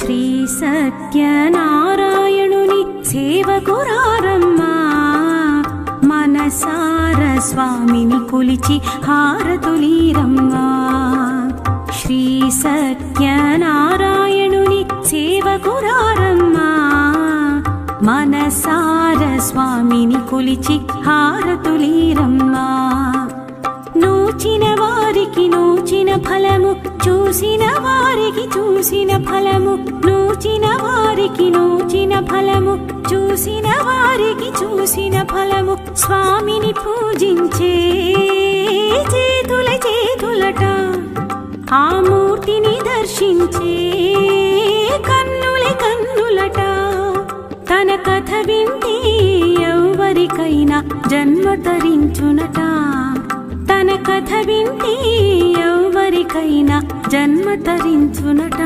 శ్రీ సత్యనారాయణుని సేవకురారమ్మా మనసార స్వామిని కొలిచి హారతులీరమ్మా శ్రీ సత్యనారాయణుని సేవకురారమ్మా మనసార స్వామిని కొలిచి హారతులీరమ్మా నూచిన వారికి నూచిన ఫలము చూసిన వారికి చూసిన ఫలము నూచిన వారికి నూచిన ఫలము చూసిన వారికి చూసిన ఫలము స్వామిని పూజించే చేతుల చేతులట ఆ మూర్తిని దర్శించే కన్నుల కన్నులట తన కథ వింటే ఎవరికైనా జన్మ తరించునట తన కథ వింటే ఎవరికైనా జన్మ తరించునట।